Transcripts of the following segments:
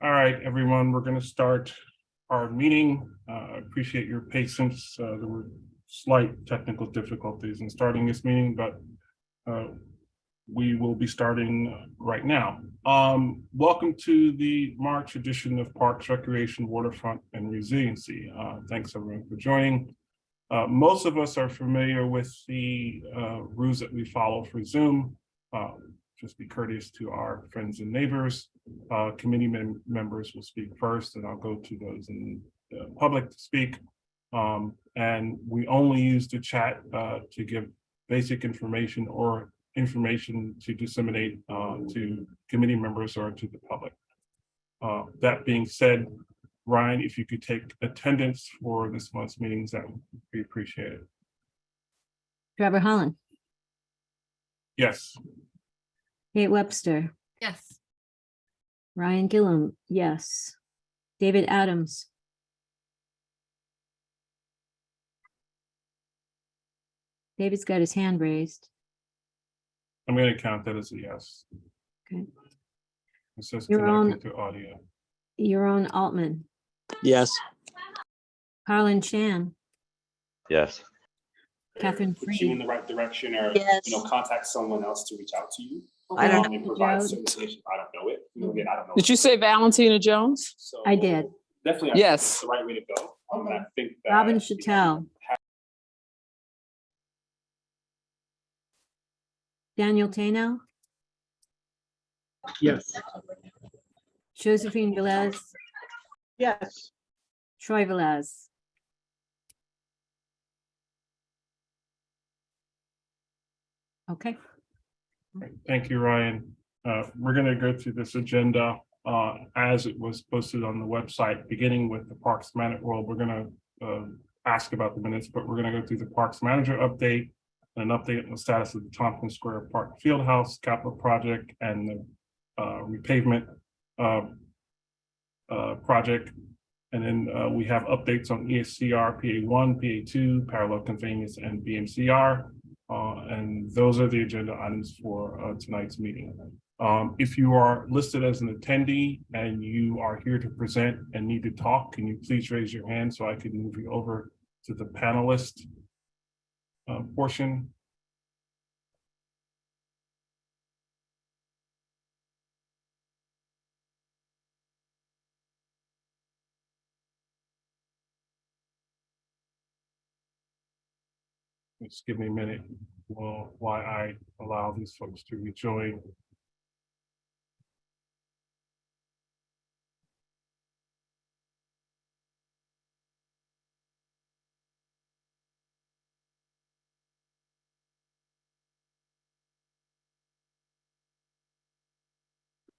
All right, everyone, we're going to start our meeting. I appreciate your patience. There were slight technical difficulties in starting this meeting, but we will be starting right now. Welcome to the March edition of Parks, Recreation, Waterfront, and Resiliency. Thanks everyone for joining. Most of us are familiar with the rules that we follow for Zoom. Just be courteous to our friends and neighbors. Committee members will speak first, and I'll go to those in the public to speak. And we only use the chat to give basic information or information to disseminate to committee members or to the public. That being said, Ryan, if you could take attendance for this month's meetings, that would be appreciated. Trevor Holland. Yes. Kate Webster. Yes. Ryan Gillum. Yes. David Adams. David's got his hand raised. I'm going to count that as a yes. Okay. It says You're connected to audio. Yaron Altman. Yes. Carlin Chan. Yes. Catherine Put you in Freed. the right direction, or Yes. contact someone else to reach out to you. I don't and provide know. certain information. I don't know it. Again, I don't know. Did you say Valentina Jones? So I did. Definitely. Yes. That's the right way to go. And I think that Robin Chattel. Daniel Tano. Yes. Josephine Velez. Yes. Troy Velez. Okay. Right. Thank you, Ryan. We're going to go through this agenda as it was posted on the website, beginning with the Parks Manager. Well, we're going to ask about the minutes, but we're going to go through the Parks Manager update, an update on the status of the Tompkins Square Park Fieldhouse capital project and the repavement project. And then we have updates on ESCR, PA1, PA2, parallel conveyance, and BMCR. And those are the agenda items for tonight's meeting. If you are listed as an attendee and you are here to present and need to talk, can you please raise your hand so I can move you over to the panelist portion? Just give me a minute while I allow these folks to rejoin.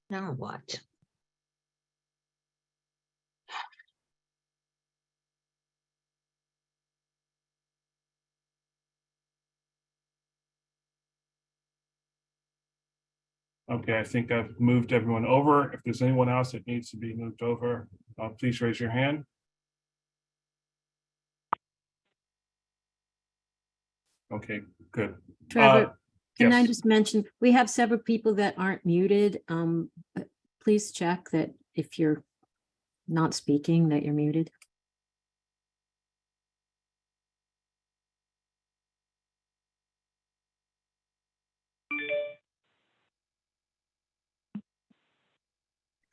Now what? Okay, I think I've moved everyone over. If there's anyone else that needs to be moved over, please raise your hand. Okay, good. Trevor, can I yes. just mention, we have several people that aren't muted. But please check that if you're not speaking, that you're muted.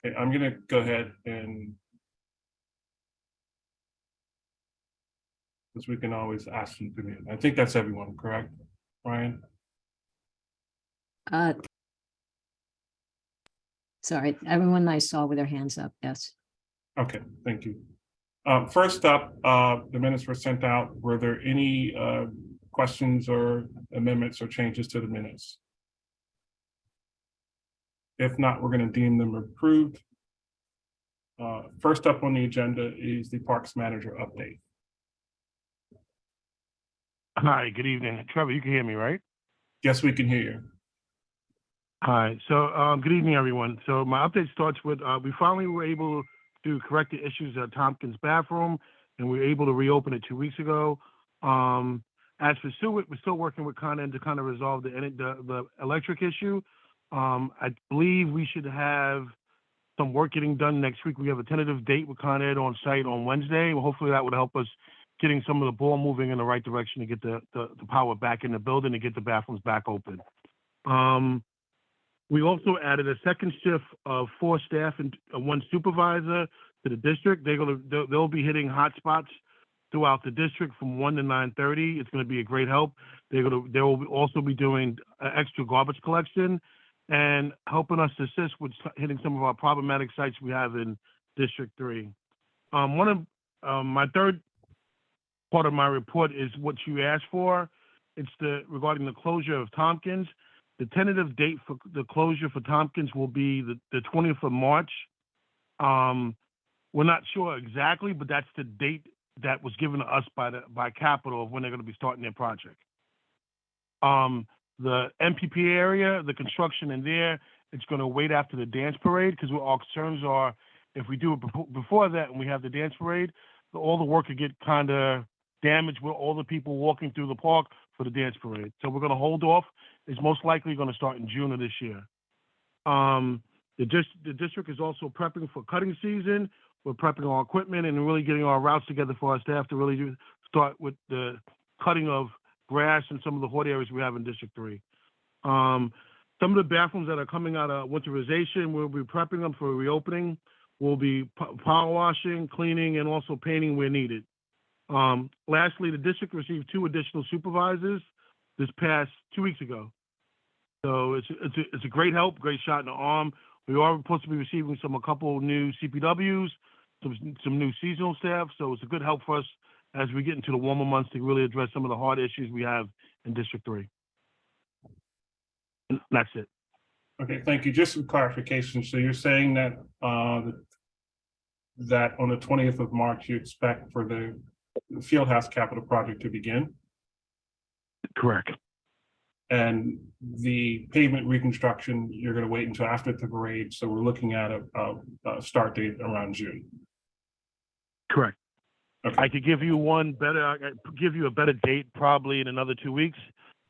Okay, I'm gonna go ahead and because we can always ask them to mute. I think that's everyone, correct, Ryan? Sorry, everyone I saw with their hands up, yes. Okay, thank you. First up, the minutes were sent out. Were there any questions or amendments or changes to the minutes? If not, we're going to deem them approved. First up on the agenda is the Parks Manager update. Hi, good evening. Trevor, you can hear me, right? Yes, we can hear you. Hi, so good evening, everyone. So my update starts with, we finally were able to correct the issues at Tompkins bathroom, and we were able to reopen it 2 weeks ago. As for Stewart, we're still working with Con Ed to kind of resolve the electric issue. I believe we should have some work getting done next week. We have a tentative date with Con Ed on site on Wednesday. Well, hopefully that would help us getting some of the ball moving in the right direction to get the power back in the building and get the bathrooms back open. We also added a second shift of 4 staff and 1 supervisor to the district. They'll be hitting hotspots throughout the district from 1 to 9:30. It's going to be a great help. They will also be doing extra garbage collection and helping us assist with hitting some of our problematic sites we have in District 3. One of my third part of my report is what you asked for. It's regarding the closure of Tompkins. The tentative date for the closure for Tompkins will be the 20th of March. We're not sure exactly, but that's the date that was given to us by Capital of when they're going to be starting their project. The MPP area, the construction in there, it's going to wait after the dance parade because our concerns are if we do it before that and we have the dance parade, all the work could get kind of damaged with all the people walking through the park for the dance parade. So we're going to hold off. It's most likely going to start in June of this year. The district is also prepping for cutting season. We're prepping our equipment and really getting our routes together for our staff to really start with the cutting of grass and some of the hot areas we have in District 3. Some of the bathrooms that are coming out of winterization, we'll be prepping them for reopening. We'll be power washing, cleaning, and also painting where needed. Lastly, the district received 2 additional supervisors this past 2 weeks ago. So it's a great help, great shot in the arm. We are supposed to be receiving a couple new CPWs, some new seasonal staff. So it's a good help for us as we get into the warmer months to really address some of the hard issues we have in District 3. And that's it. Okay, thank you. Just some clarification. So you're saying that that on the 20th of March, you expect for the Fieldhouse Capital project to begin? Correct. And the pavement reconstruction, you're going to wait until after the parade. So we're looking at a start date around June. Correct. Okay. I could give you a better date probably in another 2 weeks,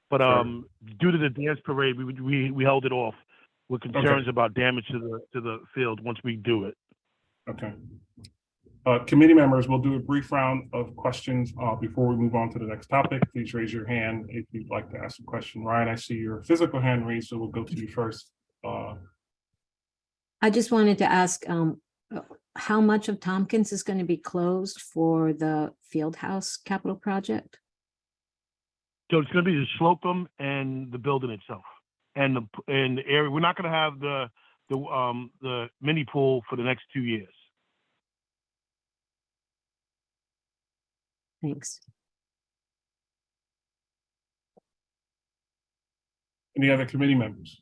but Sure. Due to the dance parade, we held it off with concerns about damage to the field once we do it. Okay. Committee members, we'll do a brief round of questions before we move on to the next topic. Please raise your hand if you'd like to ask a question. Ryan, I see your physical hand raised, so we'll go to you first. I just wanted to ask how much of Tompkins is going to be closed for the Fieldhouse Capital project? So it's going to be the Slocum and the building itself, and the area. We're not going to have the mini pool for the next 2 years. Thanks. Any other committee members?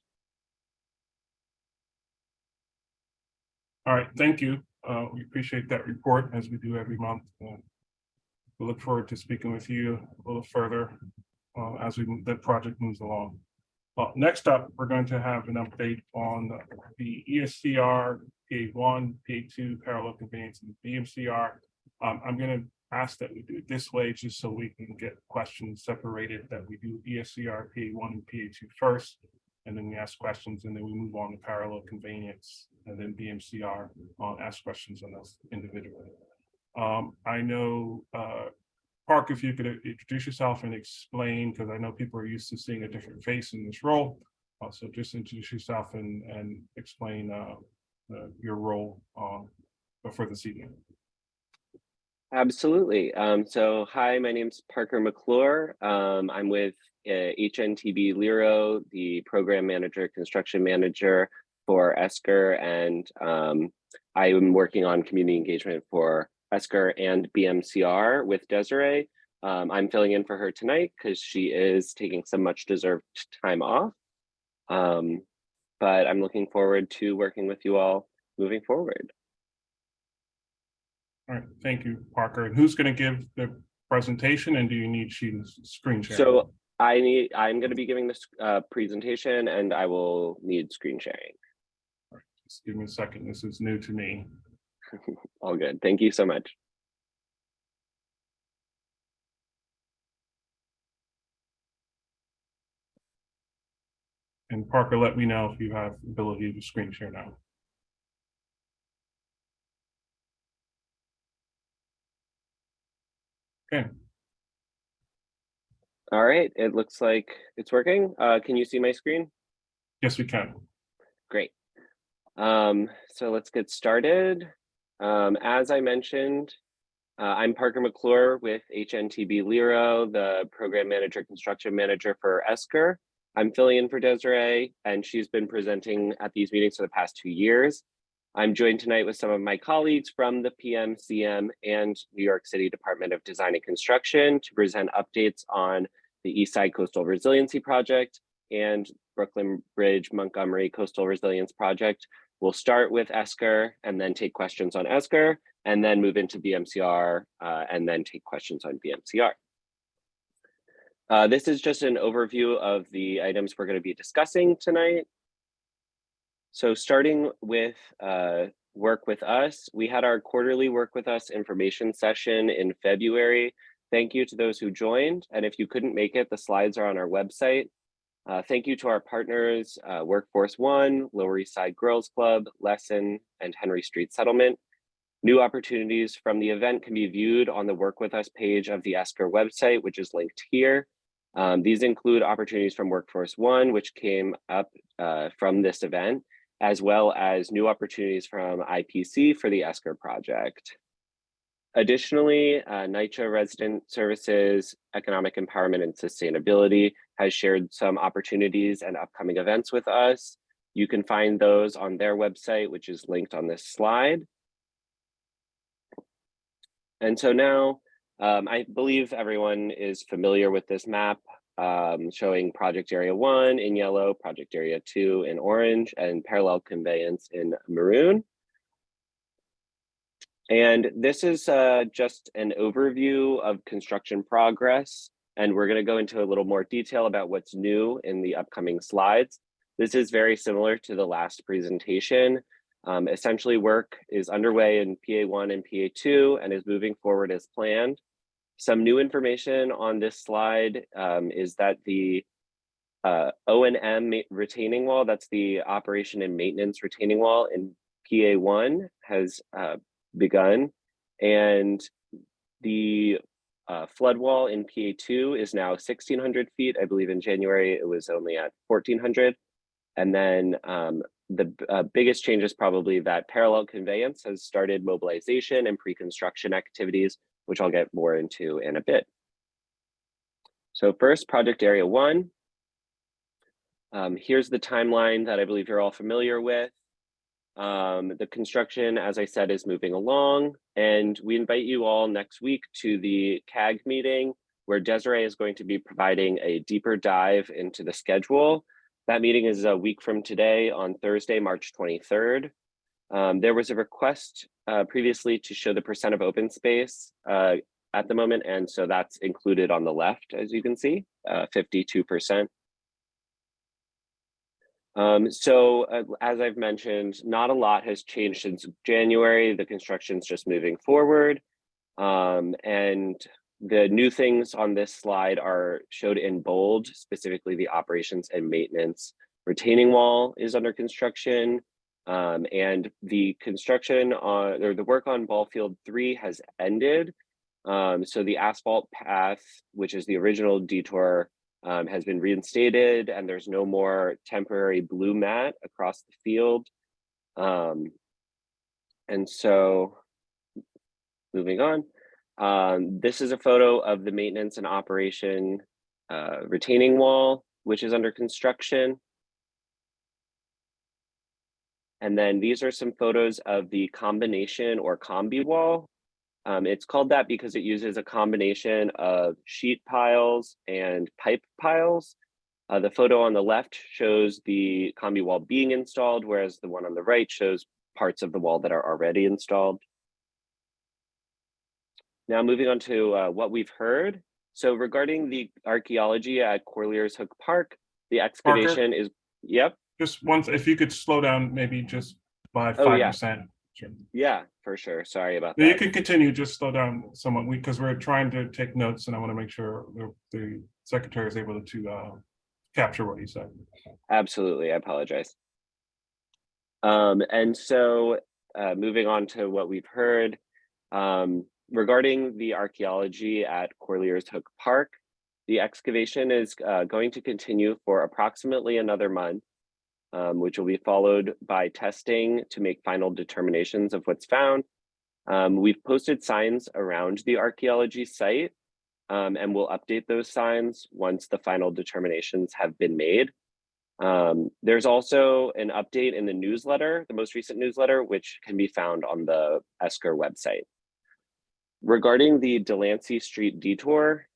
All right, thank you. We appreciate that report as we do every month. We look forward to speaking with you a little further as that project moves along. Next up, we're going to have an update on the ESCR, PA1, PA2, parallel conveyance, and BMCR. I'm going to ask that we do it this way just so we can get questions separated, that we do ESCR, PA1, and PA2 first, and then we ask questions, and then we move on to parallel conveyance, and then BMCR, ask questions on those individually. I know, Park, if you could introduce yourself and explain, because I know people are used to seeing a different face in this role. So just introduce yourself and explain your role for this evening. Absolutely. So hi, my name's Parker McClure. I'm with HNTB Lero, the program manager, construction manager for ESCR, and I am working on community engagement for ESCR and BMCR with Desiree. I'm filling in for her tonight because she is taking some much deserved time off. But I'm looking forward to working with you all moving forward. All right, thank you, Parker. And who's going to give the presentation, and do you need Sheena's screen share? So I'm going to be giving this presentation, and I will need screen sharing. All right, just give me a second. This is new to me. All good. Thank you so much. And Parker, let me know if you have ability to screen share now. Okay, All right, it looks like it's working. Can you see my screen? yes, we can. Great. So let's get started. As I mentioned, I'm Parker McClure with HNTB Lero, the program manager, construction manager for ESCR. I'm filling in for Desiree, and she's been presenting at these meetings for the past 2 years. I'm joined tonight with some of my colleagues from the PMCM and New York City Department of Design and Construction to present updates on the East Side Coastal Resiliency Project and Brooklyn Bridge Montgomery Coastal Resilience Project. We'll start with ESCR and then take questions on ESCR, and then move into BMCR and then take questions on BMCR. This is just an overview of the items we're going to be discussing tonight. So starting with Work With Us, we had our quarterly Work With Us information session in February. Thank you to those who joined. And if you couldn't make it, the slides are on our website. Thank you to our partners, Workforce One, Lower East Side Girls Club, Lesson, and Henry Street Settlement. New opportunities from the event can be viewed on the Work With Us page of the ESCR website, which is linked here. These include opportunities from Workforce One, which came up from this event, as well as new opportunities from IPC for the ESCR project. Additionally, NYCHA Resident Services, Economic Empowerment and Sustainability has shared some opportunities and upcoming events with us. You can find those on their website, which is linked on this slide. And so now, I believe everyone is familiar with this map showing Project Area 1 in yellow, Project Area 2 in orange, and parallel conveyance in maroon. And this is just an overview of construction progress. And we're going to go into a little more detail about what's new in the upcoming slides. This is very similar to the last presentation. Essentially, work is underway in PA1 and PA2 and is moving forward as planned. Some new information on this slide is that the O&M retaining wall, that's the operation and maintenance retaining wall in PA1 has begun, and the flood wall in PA2 is now 1,600 feet. I believe in January it was only at 1,400. And then the biggest change is probably that parallel conveyance has started mobilization and pre-construction activities, which I'll get more into in a bit. So first, Project Area 1. Here's the timeline that I believe you're all familiar with. The construction, as I said, is moving along, and we invite you all next week to the CAG meeting, where Desiree is going to be providing a deeper dive into the schedule. That meeting is a week from today on Thursday, March 23rd. There was a request previously to show the percent of open space at the moment, and so that's included on the left, as you can see, 52%. As I've mentioned, not a lot has changed since January. The construction's just moving forward. And the new things on this slide are showed in bold, specifically the operations and maintenance retaining wall is under construction. And the construction on, or the work on Ball Field 3 has ended. So the asphalt path, which is the original detour, has been reinstated, and there's no more temporary blue mat across the field. And so moving on, this is a photo of the maintenance and operation retaining wall, which is under construction. And then these are some photos of the combination or combi wall. It's called that because it uses a combination of sheet piles and pipe piles. The photo on the left shows the combi wall being installed, whereas the one on the right shows parts of the wall that are already installed. Now moving on to what we've heard. So regarding the archaeology at Corlears Hook Park, the excavation is, yep. Just once, if you could slow down, maybe just by 5%. Oh, yeah. Yeah, for sure. Sorry about that. You can continue, just slow down somewhat, because we're trying to take notes, and I want to make sure the secretary is able to capture what you said. Absolutely, I apologize. And so moving on to what we've heard, Regarding the archaeology at Corlears Hook Park, the excavation is going to continue for approximately another month, which will be followed by testing to make final determinations of what's found. We've posted signs around the archaeology site, and we'll update those signs once the final determinations have been made. There's also an update in the newsletter, the most recent newsletter, which can be found on the Esker website. Regarding the Delancey Street detour,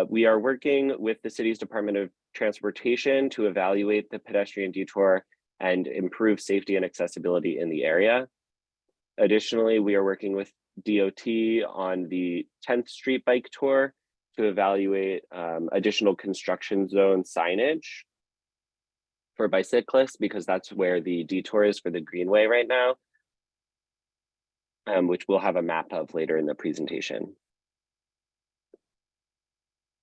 we are working with the city's Department of Transportation to evaluate the pedestrian detour and improve safety and accessibility in the area. Additionally, we are working with DOT on the 10th Street bike tour to evaluate additional construction zone signage for bicyclists, because that's where the detour is for the Greenway right now, which we'll have a map of later in the presentation.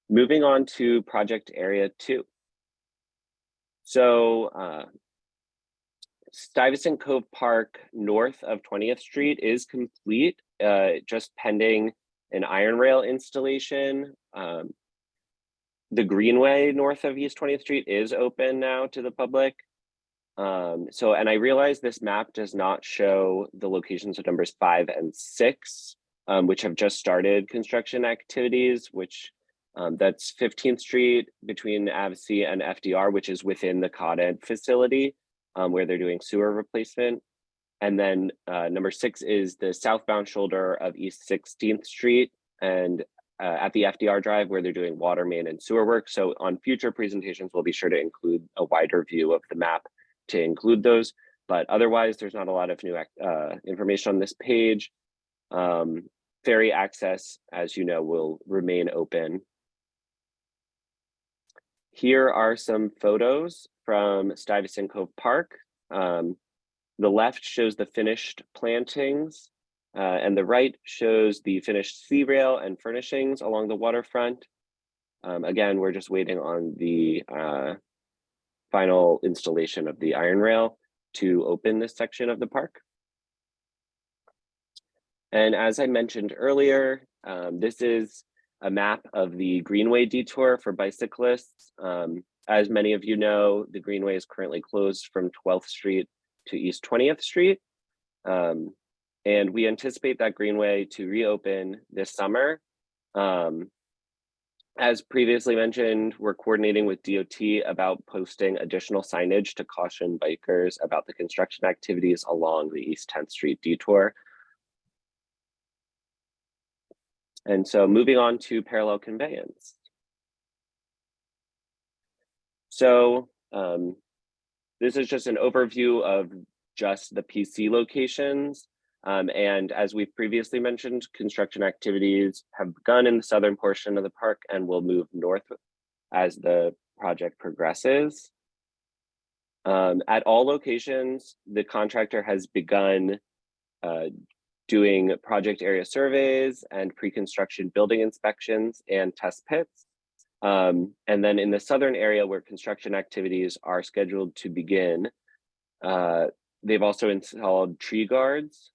Moving on to project area 2. So Stuyvesant Cove Park north of 20th Street is complete, just pending an iron rail installation. The Greenway north of East 20th Street is open now to the public. And I realize this map does not show the locations of numbers 5 and 6, which have just started construction activities, which that's 15th Street between AVC and FDR, which is within the COD facility, where they're doing sewer replacement. And then number 6 is the southbound shoulder of East 16th Street and at the FDR Drive, where they're doing water main and sewer work. So on future presentations, we'll be sure to include a wider view of the map to include those. But otherwise, there's not a lot of new information on this page. Ferry access, as you know, will remain open. Here are some photos from Stuyvesant Cove Park. The left shows the finished plantings, and the right shows the finished sea rail and furnishings along the waterfront. Again, we're just waiting on the final installation of the iron rail to open this section of the park. And as I mentioned earlier, this is a map of the Greenway detour for bicyclists. As many of you know, the Greenway is currently closed from 12th Street to East 20th Street. And we anticipate that Greenway to reopen this summer. As previously mentioned, we're coordinating with DOT about posting additional signage to caution bikers about the construction activities along the East 10th Street detour. And so moving on to parallel conveyance. So this is just an overview of just the PC locations. And as we've previously mentioned, construction activities have begun in the southern portion of the park and will move north as the project progresses. At all locations, the contractor has begun doing project area surveys and pre-construction building inspections and test pits. And then in the southern area where construction activities are scheduled to begin, they've also installed tree guards.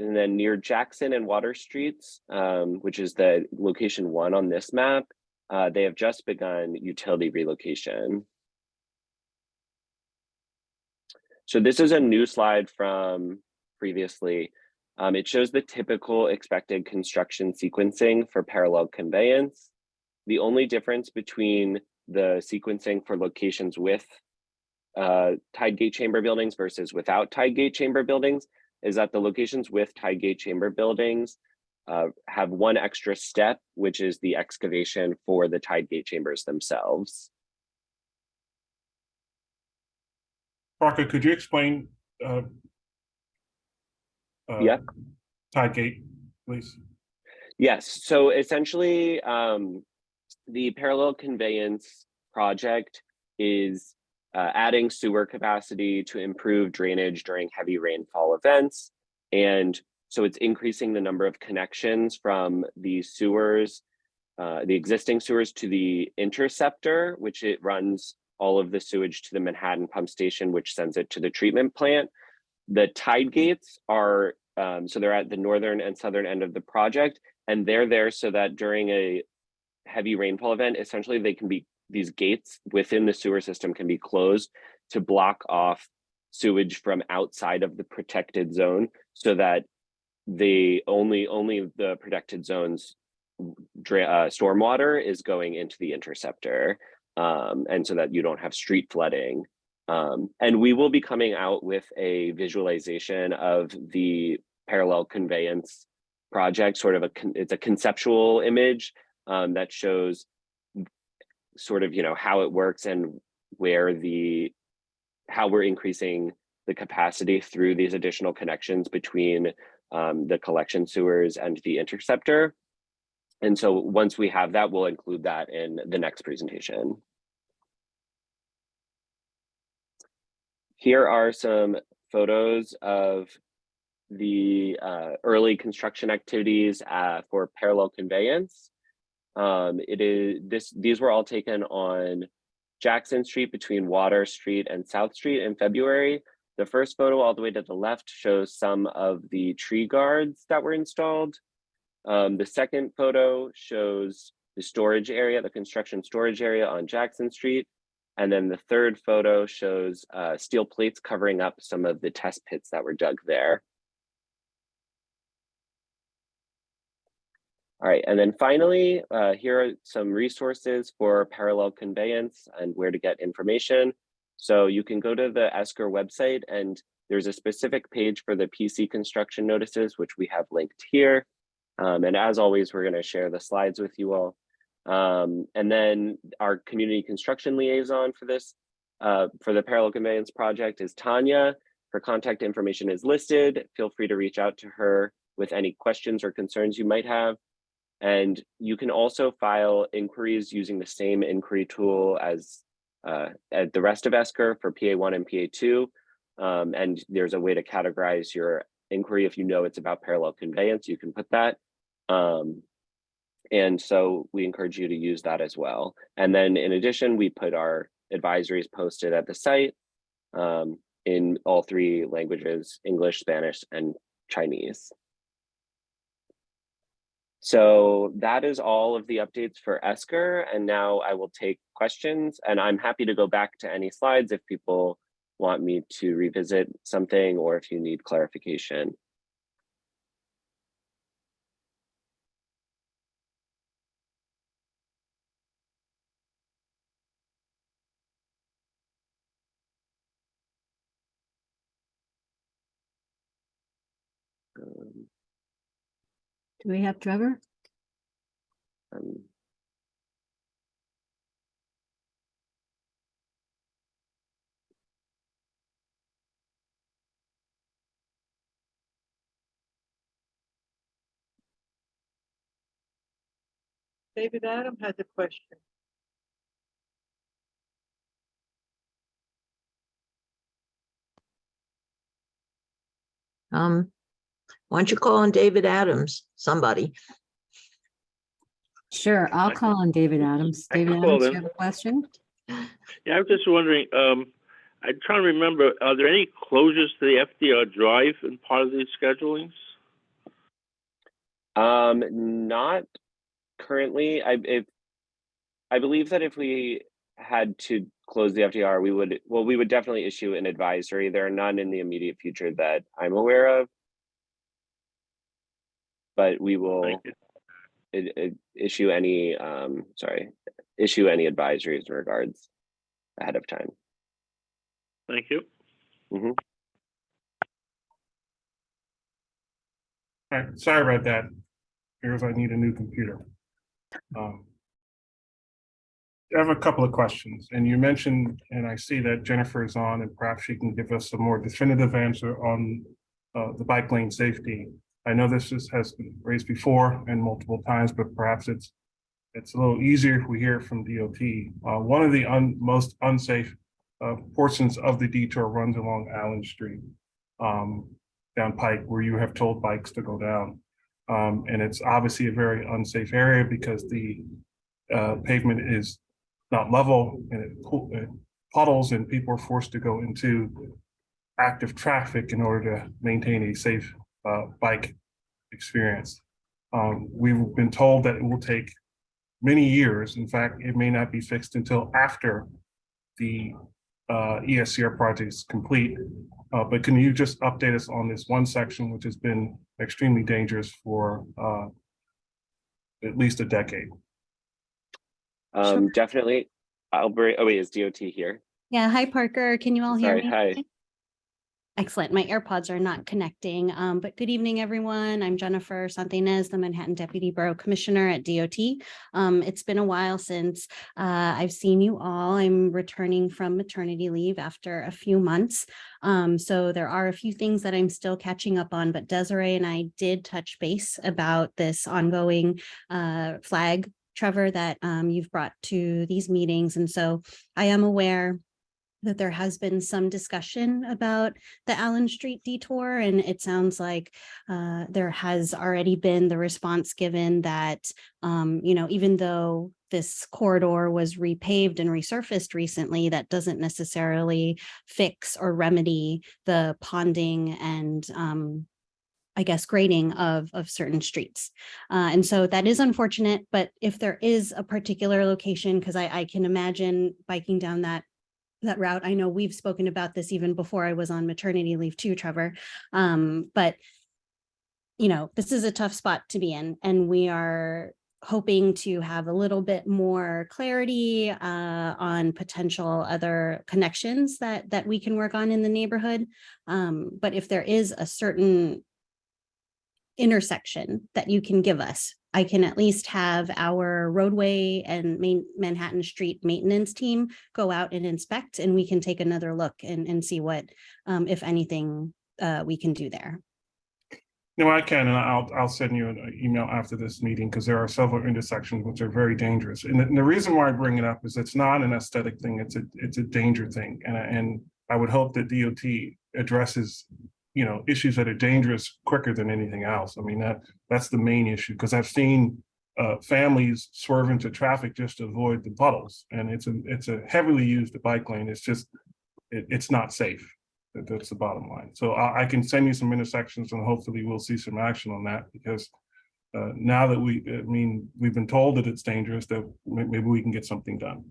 And then near Jackson and Water Streets, which is the location 1 on this map, they have just begun utility relocation. So this is a new slide from previously. It shows the typical expected construction sequencing for parallel conveyance. The only difference between the sequencing for locations with tide gate chamber buildings versus without tide gate chamber buildings is that the locations with tide gate chamber buildings have one extra step, which is the excavation for the tide gate chambers themselves. Parker, could you explain Yep. tide gate, please? Yes, so essentially the parallel conveyance project is adding sewer capacity to improve drainage during heavy rainfall events. And so it's increasing the number of connections from the sewers, the existing sewers to the interceptor, which it runs all of the sewage to the Manhattan pump station, which sends it to the treatment plant. The tide gates are so they're at the northern and southern end of the project, and they're there so that during a heavy rainfall event, essentially these gates within the sewer system can be closed to block off sewage from outside of the protected zone, so that only the protected zones stormwater is going into the interceptor, and so that you don't have street flooding. And we will be coming out with a visualization of the parallel conveyance project, it's a conceptual image that shows sort of, how it works and how we're increasing the capacity through these additional connections between the collection sewers and the interceptor. And so once we have that, we'll include that in the next presentation. Here are some photos of the early construction activities for parallel conveyance. These were all taken on Jackson Street between Water Street and South Street in February. The first photo all the way to the left shows some of the tree guards that were installed. The second photo shows the storage area, the construction storage area on Jackson Street. And then the third photo shows steel plates covering up some of the test pits that were dug there. All right, and then finally, here are some resources for parallel conveyance and where to get information. So you can go to the ESCR website, and there's a specific page for the PC construction notices, which we have linked here. And as always, we're going to share the slides with you all. And then our community construction liaison for this, for the parallel conveyance project is Tanya. Her contact information is listed. Feel free to reach out to her with any questions or concerns you might have. And you can also file inquiries using the same inquiry tool as the rest of ESCR for PA1 and PA2. And there's a way to categorize your inquiry. If you know it's about parallel conveyance, you can put that. And so we encourage you to use that as well. And then in addition, we put our advisories posted at the site in all three languages, English, Spanish, and Chinese. So that is all of the updates for ESCR. And now I will take questions, and I'm happy to go back to any slides if people want me to revisit something or if you need clarification. Do we have Trevor? David Adam has a question. Why don't you call on David Adams, somebody? Sure, I'll call on David Adams. I can David call Adams, you him. have a question? Yeah, I was just wondering, I'm trying to remember, are there any closures to the FDR Drive in part of these schedulings? Not currently. I believe that if we had to close the FDR, we would definitely issue an advisory. There are none in the immediate future that I'm aware of, but we will issue any advisories in regards ahead of time. Thank you. Mm-hmm. All right, sorry about that. Here's I need a new computer. I have a couple of questions, and you mentioned, and I see that Jennifer is on, and perhaps she can give us a more definitive answer on the bike lane safety. I know this has been raised before and multiple times, but perhaps it's a little easier if we hear it from DOT. One of the most unsafe portions of the detour runs along Allen Street, down Pike, where you have told bikes to go down. And it's obviously a very unsafe area because the pavement is not level, and it puddles, and people are forced to go into active traffic in order to maintain a safe bike experience. We've been told that it will take many years. In fact, it may not be fixed until after the ESCR project is complete. But can you just update us on this one section, which has been extremely dangerous for at least a decade? Definitely. I'll bring, oh wait, is DOT here? Yeah, hi Parker, can you all hear Sorry, me? hi. Excellent, my AirPods are not connecting, but good evening, everyone. I'm Jennifer Santinez, the Manhattan Deputy Borough Commissioner at DOT. It's been a while since I've seen you all. I'm returning from maternity leave after a few months. So there are a few things that I'm still catching up on, but Desiree and I did touch base about this ongoing flag, Trevor, that you've brought to these meetings. And so I am aware that there has been some discussion about the Allen Street detour, and it sounds like there has already been the response given that, even though this corridor was repaved and resurfaced recently, that doesn't necessarily fix or remedy the ponding and I guess, grading of certain streets. And so that is unfortunate, but if there is a particular location, because I can imagine biking down that route. I know we've spoken about this even before I was on maternity leave too, Trevor. But, this is a tough spot to be in, and we are hoping to have a little bit more clarity on potential other connections that we can work on in the neighborhood. But if there is a certain intersection that you can give us, I can at least have our roadway and Manhattan Street maintenance team go out and inspect, and we can take another look and see what, if anything, we can do there. No, I can, and I'll send you an email after this meeting, because there are several intersections which are very dangerous. And the reason why I bring it up is it's not an aesthetic thing; it's a danger thing. And I would hope that DOT addresses issues that are dangerous quicker than anything else. I mean, that's the main issue, because I've seen families swerve into traffic just to avoid the puddles, and it's a heavily used bike lane. It's just it's not safe. That's the bottom line. So I can send you some intersections, and hopefully we'll see some action on that, because now that we've been told that it's dangerous, that maybe we can get something done.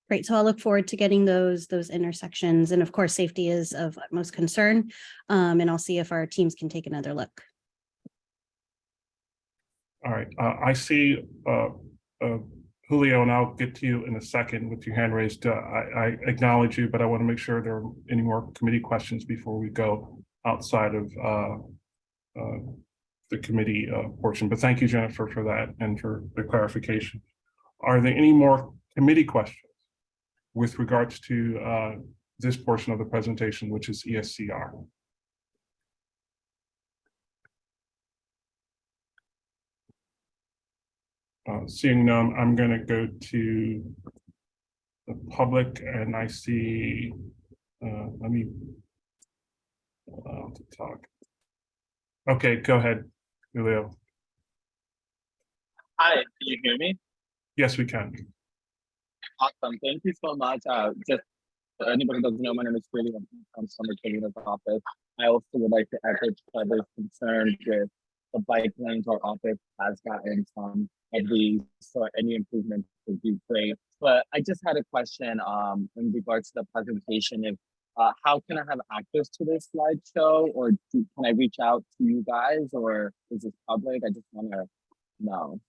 Great. So I'll look forward to getting those intersections. And of course, safety is of utmost concern. And I'll see if our teams can take another look. All right. I see Julio, and I'll get to you in a second with your hand raised. I acknowledge you, but I want to make sure there are any more committee questions before we go outside of the committee portion. But thank you, Jennifer, for that and for the clarification. Are there any more committee questions with regards to this portion of the presentation, which is ESCR? Seeing none, I'm going to go to the public, and I see, let me allow to talk. Okay, go ahead, Julio. Hi, can you hear me? Yes, we can. Awesome, thank you so much. Just for anybody who doesn't know, my name is Julio. I'm Summer Trainer's office. I also would like to echo Trevor's concern with the bike lanes. Our office has gotten some of these, so any improvements would be great. But I just had a question in regards to the presentation. If how can I have access to this slideshow, or can I reach out to you guys, or is this public? I just want to know.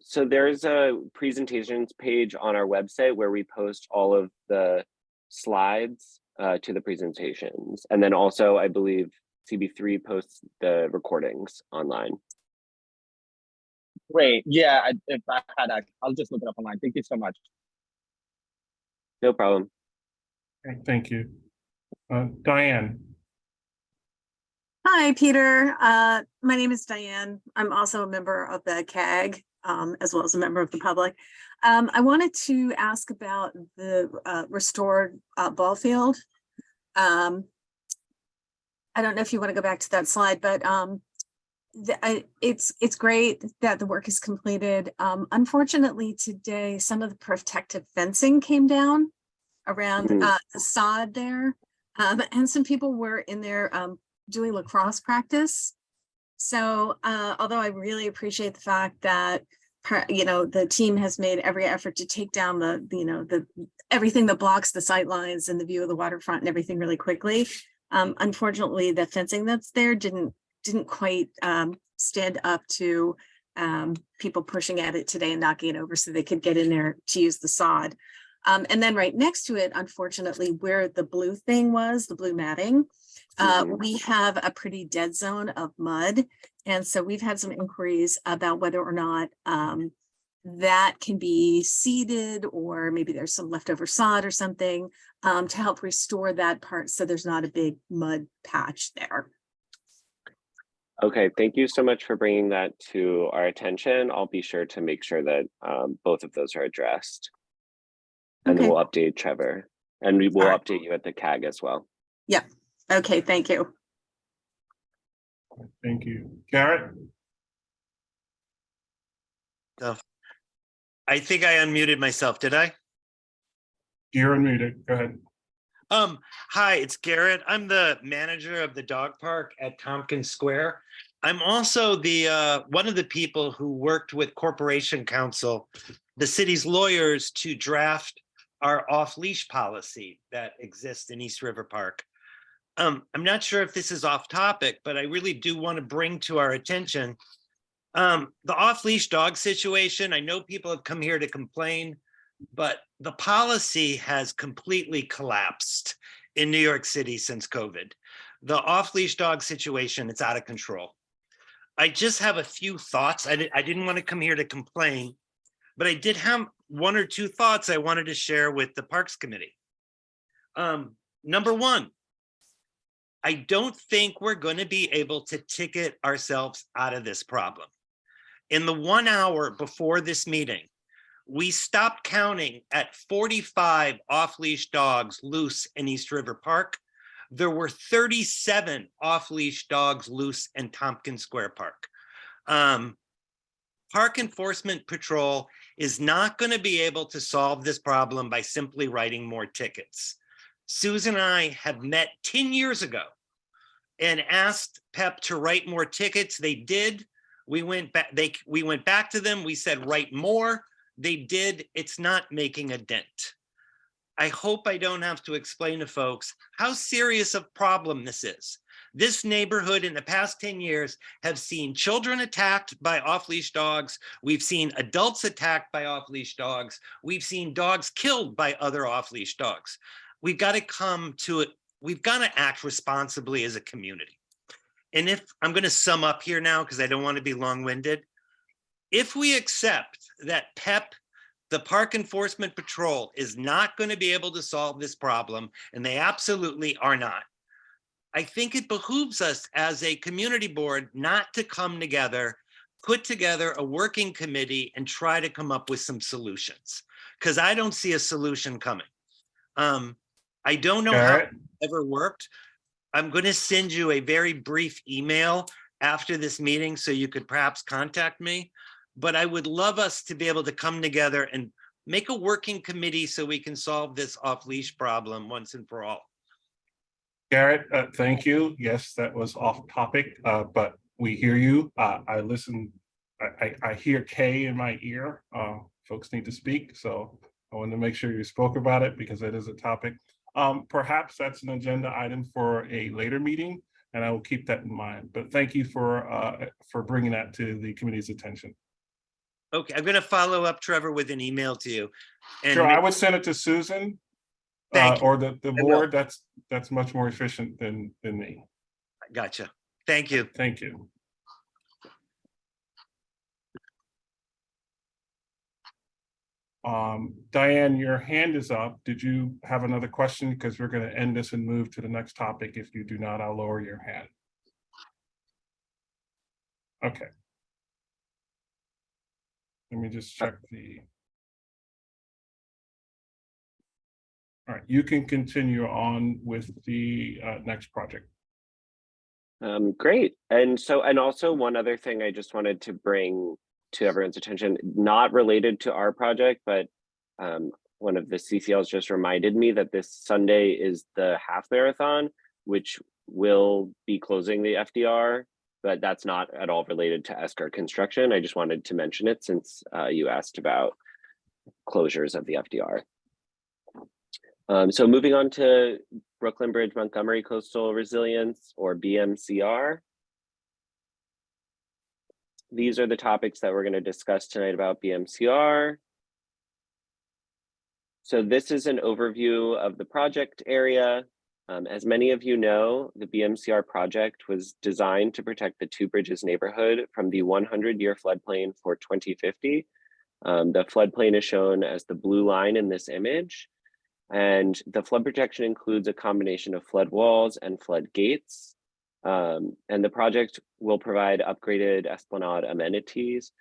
So there's a presentations page on our website where we post all of the slides to the presentations. And then also, I believe CB3 posts the recordings online. Great. Yeah, if I had, I'll just look it up online. Thank you so much. No problem. Okay, thank you. Diane. Hi, Peter. My name is Diane. I'm also a member of the CAG, as well as a member of the public. I wanted to ask about the restored ball field. I don't know if you want to go back to that slide, but it's great that the work is completed. Unfortunately, today, some of the protective fencing came down around the sod there. And some people were in there doing lacrosse practice. So although I really appreciate the fact that the team has made every effort to take down the everything that blocks the sight lines and the view of the waterfront and everything really quickly. Unfortunately, the fencing that's there didn't quite stand up to people pushing at it today and knocking it over so they could get in there to use the sod. And then right next to it, unfortunately, where the blue thing was, the blue matting, we have a pretty dead zone of mud. And so we've had some inquiries about whether or not that can be seeded, or maybe there's some leftover sod or something to help restore that part so there's not a big mud patch there. Okay, thank you so much for bringing that to our attention. I'll be sure to make sure that both of those are addressed. And then we'll update Trevor, and we will update you at the CAG as well. Yeah. Okay, thank you. Thank you. Garrett? I think I unmuted myself, did I? You're unmuted. Go ahead. Hi, it's Garrett. I'm the manager of the dog park at Tompkins Square. I'm also the one of the people who worked with Corporation Counsel, the city's lawyers, to draft our off-leash policy that exists in East River Park. I'm not sure if this is off topic, but I really do want to bring to our attention the off-leash dog situation. I know people have come here to complain, but the policy has completely collapsed in New York City since COVID. The off-leash dog situation, it's out of control. I just have a few thoughts. I didn't want to come here to complain, but I did have one or two thoughts I wanted to share with the Parks Committee. Number one, I don't think we're going to be able to ticket ourselves out of this problem. In the 1 hour before this meeting, we stopped counting at 45 off-leash dogs loose in East River Park. There were 37 off-leash dogs loose in Tompkins Square Park. Park Enforcement Patrol is not going to be able to solve this problem by simply writing more tickets. Susan and I have met 10 years ago and asked PEP to write more tickets. They did. We went back to them. We said, write more. They did. It's not making a dent. I hope I don't have to explain to folks how serious a problem this is. This neighborhood in the past 10 years have seen children attacked by off-leash dogs. We've seen adults attacked by off-leash dogs. We've seen dogs killed by other off-leash dogs. We've got to come to it. We've got to act responsibly as a community. And if I'm going to sum up here now, because I don't want to be long-winded, if we accept that PEP, the Park Enforcement Patrol, is not going to be able to solve this problem, and they absolutely are not, I think it behooves us as a community board not to come together, put together a working committee and try to come up with some solutions, because I don't see a solution coming. I don't know how it ever worked. I'm going to send you a very brief email after this meeting so you could perhaps contact me, but I would love us to be able to come together and make a working committee so we can solve this off-leash problem once and for all. Garrett, thank you. Yes, that was off topic, but we hear you. I listen. I hear K in my ear. Folks need to speak, so I wanted to make sure you spoke about it because it is a topic. Perhaps that's an agenda item for a later meeting, and I will keep that in mind. But thank you for bringing that to the committee's attention. Okay, I'm going to follow up, Trevor, with an email to you. And sure, I would send it to Susan. Or the board. That's much more efficient than me. Gotcha. Thank you. Thank you. Diane, your hand is up. Did you have another question? Because we're going to end this and move to the next topic. If you do not, I'll lower your hand. Okay. Let me just check the. All right, you can continue on with the next project. Great. And also one other thing I just wanted to bring to everyone's attention, not related to our project, but one of the CCLs just reminded me that this Sunday is the half marathon, which will be closing the FDR, but that's not at all related to Esker construction. I just wanted to mention it since you asked about closures of the FDR. So moving on to Brooklyn Bridge Montgomery Coastal Resilience, or BMCR. These are the topics that we're going to discuss tonight about BMCR. So this is an overview of the project area. As many of you know, the BMCR project was designed to protect the Two Bridges neighborhood from the 100-year floodplain for 2050. The floodplain is shown as the blue line in this image. And the flood protection includes a combination of flood walls and flood gates. And the project will provide upgraded esplanade amenities.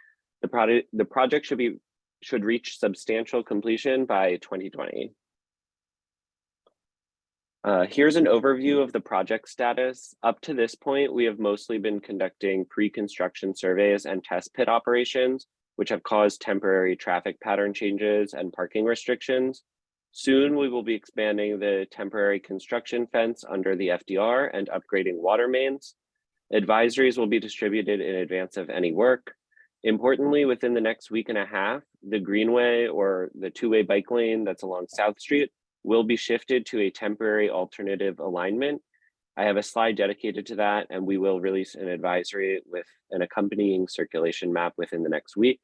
The project should reach substantial completion by 2020. Here's an overview of the project status. Up to this point, we have mostly been conducting pre-construction surveys and test pit operations, which have caused temporary traffic pattern changes and parking restrictions. Soon, we will be expanding the temporary construction fence under the FDR and upgrading water mains. Advisories will be distributed in advance of any work. Importantly, within the next week and a half, the greenway, or the two-way bike lane that's along South Street, will be shifted to a temporary alternative alignment. I have a slide dedicated to that, and we will release an advisory with an accompanying circulation map within the next week.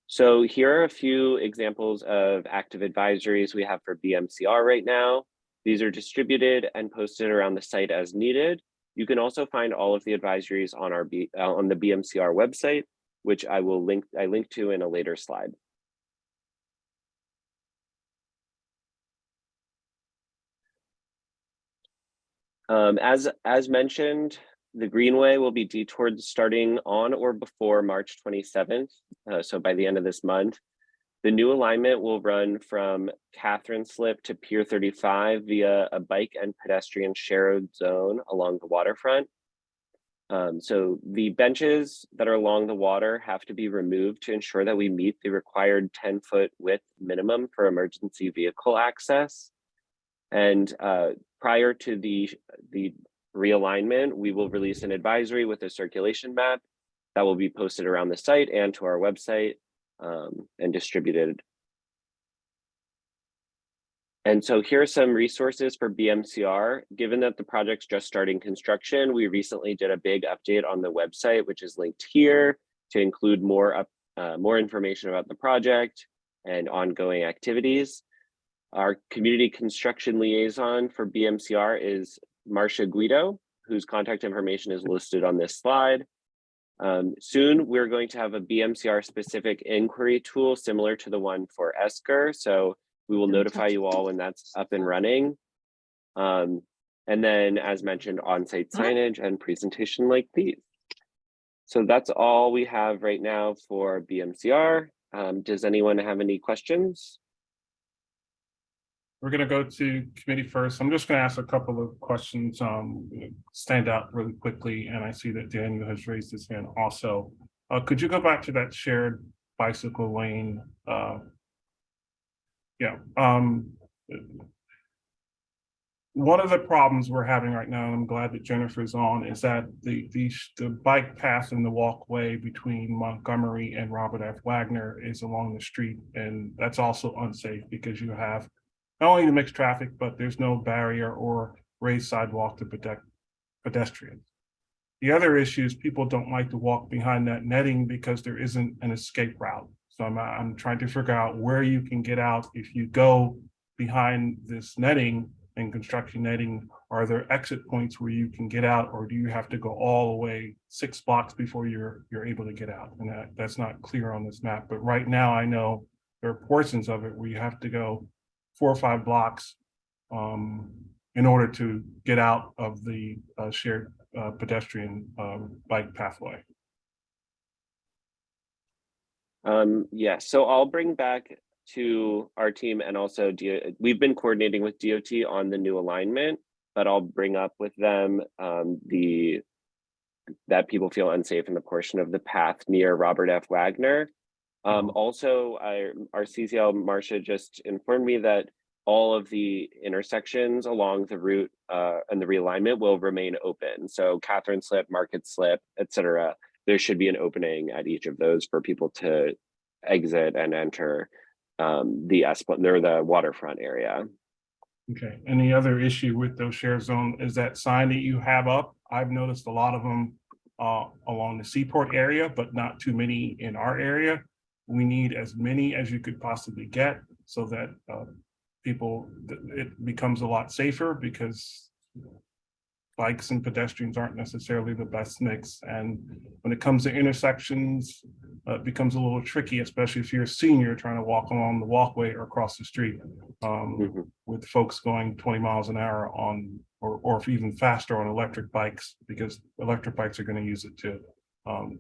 So here are a few examples of active advisories we have for BMCR right now. These are distributed and posted around the site as needed. You can also find all of the advisories on our on the BMCR website, which I link to in a later slide. As mentioned, the Greenway will be detoured starting on or before March 27th, so by the end of this month. The new alignment will run from Catherine Slip to Pier 35 via a bike and pedestrian shared zone along the waterfront. So the benches that are along the water have to be removed to ensure that we meet the required 10-foot width minimum for emergency vehicle access. And prior to the realignment, we will release an advisory with a circulation map that will be posted around the site and to our website and distributed. And so here are some resources for BMCR. Given that the project's just starting construction, we recently did a big update on the website, which is linked here to include more information about the project and ongoing activities. Our community construction liaison for BMCR is Marcia Guido, whose contact information is listed on this slide. Soon, we're going to have a BMCR specific inquiry tool similar to the one for Esker. So we will notify you all when that's up and running. And then, as mentioned, on-site signage and presentation like these. So that's all we have right now for BMCR. Does anyone have any questions? We're going to go to committee first. I'm just going to ask a couple of questions, stand out really quickly. And I see that Daniel has raised his hand also. Could you go back to that shared bicycle lane? One of the problems we're having right now, and I'm glad that Jennifer's on, is that the bike path and the walkway between Montgomery and Robert F. Wagner is along the street. And that's also unsafe because you have not only the mixed traffic, but there's no barrier or raised sidewalk to protect pedestrians. The other issue is people don't like to walk behind that netting because there isn't an escape route. So I'm trying to figure out where you can get out if you go behind this netting and construction netting. Are there exit points where you can get out, or do you have to go all the way 6 blocks before you're able to get out? And that's not clear on this map. But right now I know there are portions of it where you have to go 4 or 5 blocks in order to get out of the shared pedestrian bike pathway. Yes, so I'll bring back to our team, and also we've been coordinating with DOT on the new alignment, but I'll bring up with them that people feel unsafe in the portion of the path near Robert F. Wagner. Also, our CCL Marcia just informed me that all of the intersections along the route and the realignment will remain open. So Catherine Slip, Market Slip, etc. There should be an opening at each of those for people to exit and enter the waterfront area. Okay, and the other issue with those share zone is that sign that you have up. I've noticed a lot of them along the Seaport area, but not too many in our area. We need as many as you could possibly get so that it becomes a lot safer, because bikes and pedestrians aren't necessarily the best mix. And when it comes to intersections, it becomes a little tricky, especially if you're a senior trying to walk along the walkway or across the street with folks going 20 miles an hour on, or if even faster on electric bikes, because electric bikes are going to use it too.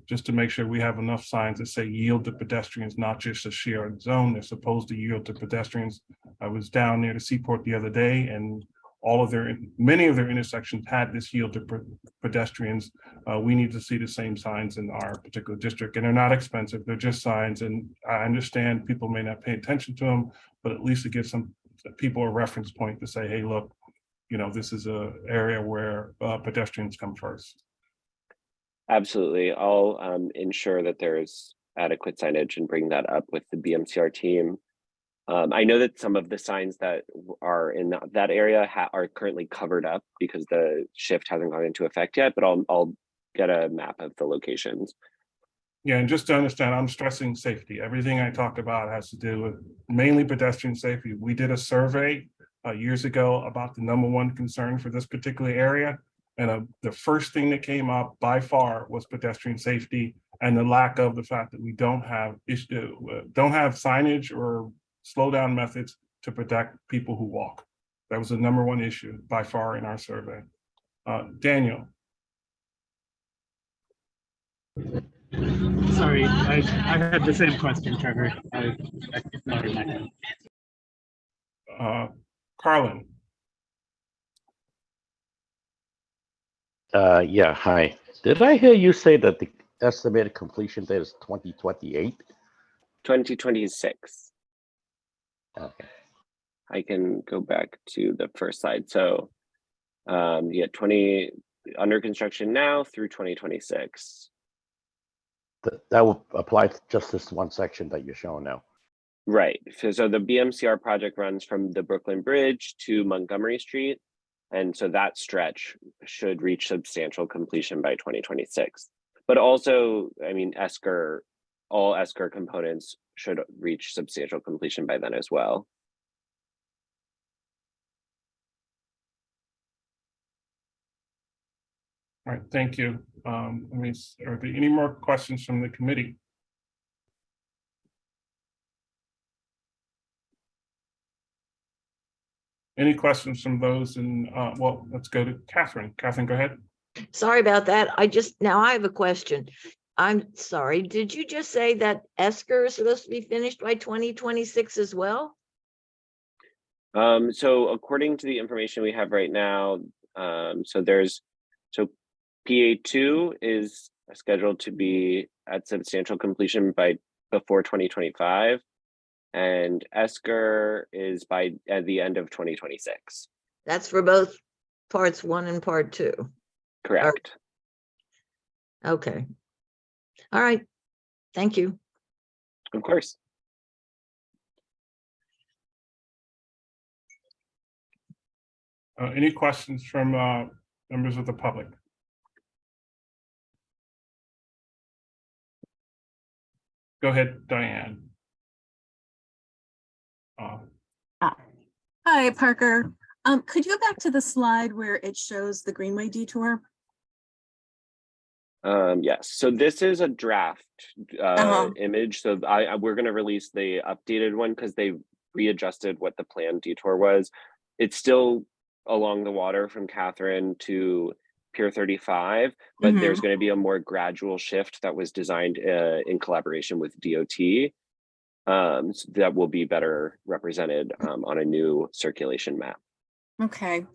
Just to make sure we have enough signs that say yield to pedestrians, not just a shared zone. They're supposed to yield to pedestrians. I was down near the Seaport the other day, and many of their intersections had this yield to pedestrians. We need to see the same signs in our particular district, and they're not expensive. They're just signs, and I understand people may not pay attention to them, but at least it gives some people a reference point to say, hey, look, this is an area where pedestrians come first. Absolutely. I'll ensure that there's adequate signage and bring that up with the BMCR team. I know that some of the signs that are in that area are currently covered up because the shift hasn't gone into effect yet, but I'll get a map of the locations. Yeah, and just to understand, I'm stressing safety. Everything I talked about has to do with mainly pedestrian safety. We did a survey years ago about the #1 concern for this particular area. And the first thing that came up by far was pedestrian safety and the lack of the fact that we don't have signage or slow down methods to protect people who walk. That was the #1 issue by far in our survey. Daniel. Sorry, I had the same question, Trevor. Carlin. Yeah, hi. Did I hear you say that the estimated completion date is 2028? 2026. Okay. I can go back to the first slide. So yeah, 20 under construction now through 2026. That will apply to just this one section that you're showing now. Right. So the BMCR project runs from the Brooklyn Bridge to Montgomery Street. And so that stretch should reach substantial completion by 2026. But also, I mean, all ESCR components should reach substantial completion by then as well. All right, thank you. Are there any more questions from the committee? Any questions from those in, well, let's go to Catherine. Catherine, go ahead. Sorry about that. Now I have a question. I'm sorry. Did you just say that ESCR is supposed to be finished by 2026 as well? So according to the information we have right now, so PA2 is scheduled to be at substantial completion before 2025. And ESCR is at the end of 2026. That's for both parts 1 and part 2. Correct. Okay. All right. Thank you. Of course. Any questions from members of the public? Go ahead, Diane. Hi, Parker. Could you go back to the slide where it shows the Greenway detour? Yes, so this is a draft image. So we're going to release the updated one because they readjusted what the planned detour was. It's still along the water from Catherine to Pier 35, but there's going to be a more gradual shift that was designed in collaboration with DOT. So that will be better represented on a new circulation map. Okay.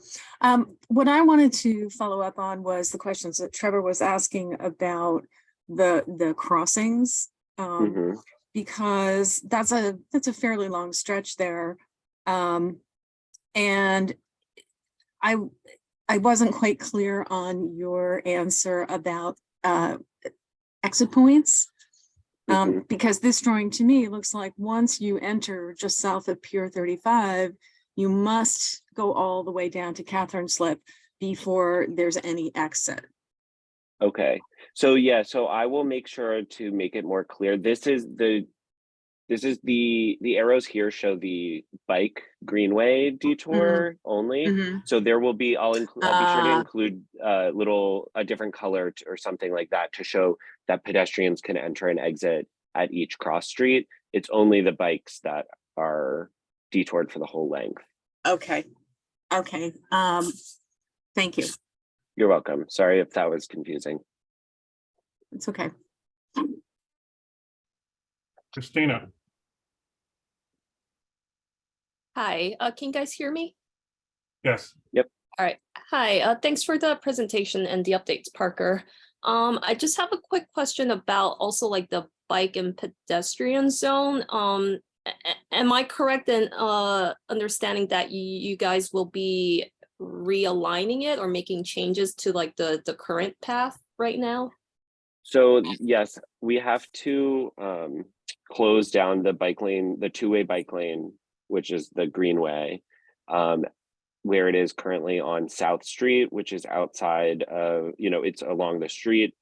What I wanted to follow up on was the questions that Trevor was asking about the crossings. because that's a fairly long stretch there. And I wasn't quite clear on your answer about exit points. Because this drawing to me looks like once you enter just south of Pier 35, you must go all the way down to Catherine Slip before there's any exit. Okay, so yeah, so I will make sure to make it more clear. This is the arrows here show the bike greenway detour only. So there will be, I'll be sure to include a different color or something like that to show that pedestrians can enter and exit at each cross street. It's only the bikes that are detoured for the whole length. Okay. Thank you. You're welcome. Sorry if that was confusing. It's okay. Christina. Hi, can you guys hear me? Yes. Yep. All right. Hi, thanks for the presentation and the updates, Parker. I just have a quick question about also like the bike and pedestrian zone. Am I correct in understanding that you guys will be realigning it or making changes to like the current path right now? So yes, we have to close down the bike lane, the two-way bike lane, which is the greenway, where it is currently on South Street, which is outside of, it's along the street.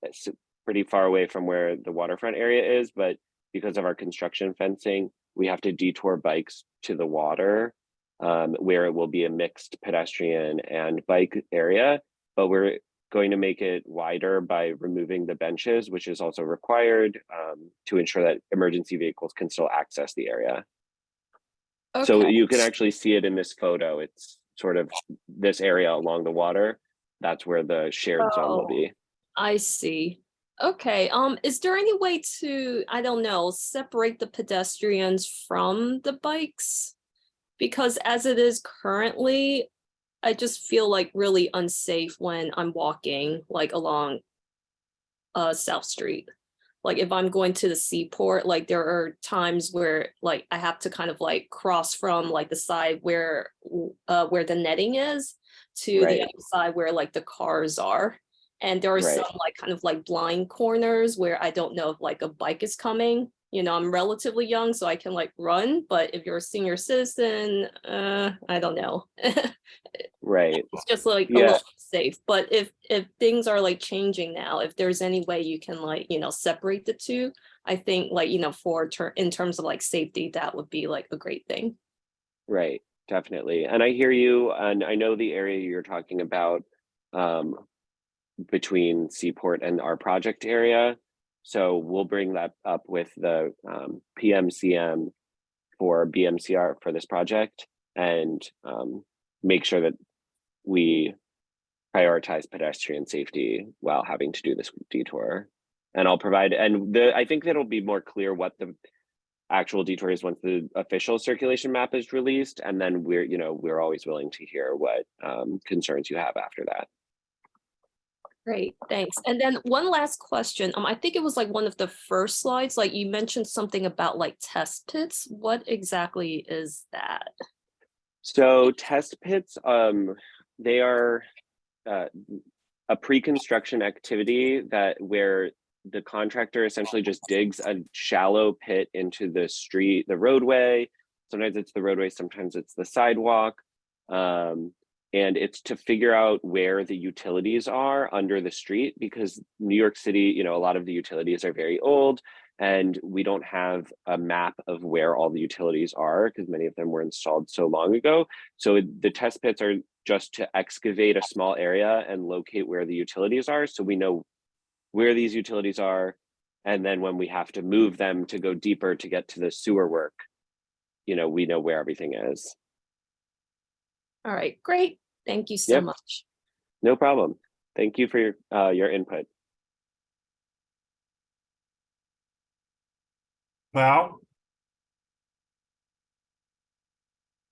It's pretty far away from where the waterfront area is, but because of our construction fencing, we have to detour bikes to the water, where it will be a mixed pedestrian and bike area, but we're going to make it wider by removing the benches, which is also required to ensure that emergency vehicles can still access the area. Okay. So you can actually see it in this photo. It's sort of this area along the water. That's where the shared zone will be. I see. Okay, is there any way to, I don't know, separate the pedestrians from the bikes? Because as it is currently, I just feel like really unsafe when I'm walking like along South Street. Like if I'm going to the seaport, like there are times where like I have to kind of like cross from like the side where the netting is to the other side where like the cars are. And there are some like kind of like blind corners where I don't know if like a bike is coming. I'm relatively young, so I can like run, but if you're a senior citizen, I don't know. Right. It's just like a little safe. But if things are like changing now, if there's any way you can like, separate the two, I think like, in terms of like safety, that would be like a great thing. Right, definitely. And I hear you, and I know the area you're talking about between Seaport and our project area. So we'll bring that up with the PMCM for BMCR for this project and make sure that we prioritize pedestrian safety while having to do this detour. And I'll provide, I think that it'll be more clear what the actual detour is once the official circulation map is released. And then we're always willing to hear what concerns you have after that. Great, thanks. And then one last question. I think it was like one of the first slides, like you mentioned something about like test pits. What exactly is that? So test pits, they are a pre-construction activity where the contractor essentially just digs a shallow pit into the street, the roadway. Sometimes it's the roadway, sometimes it's the sidewalk. And it's to figure out where the utilities are under the street, because New York City, a lot of the utilities are very old and we don't have a map of where all the utilities are because many of them were installed so long ago. So the test pits are just to excavate a small area and locate where the utilities are. So we know where these utilities are. And then when we have to move them to go deeper to get to the sewer work, we know where everything is. All right, great. Thank you so much. No problem. Thank you for your input. Val?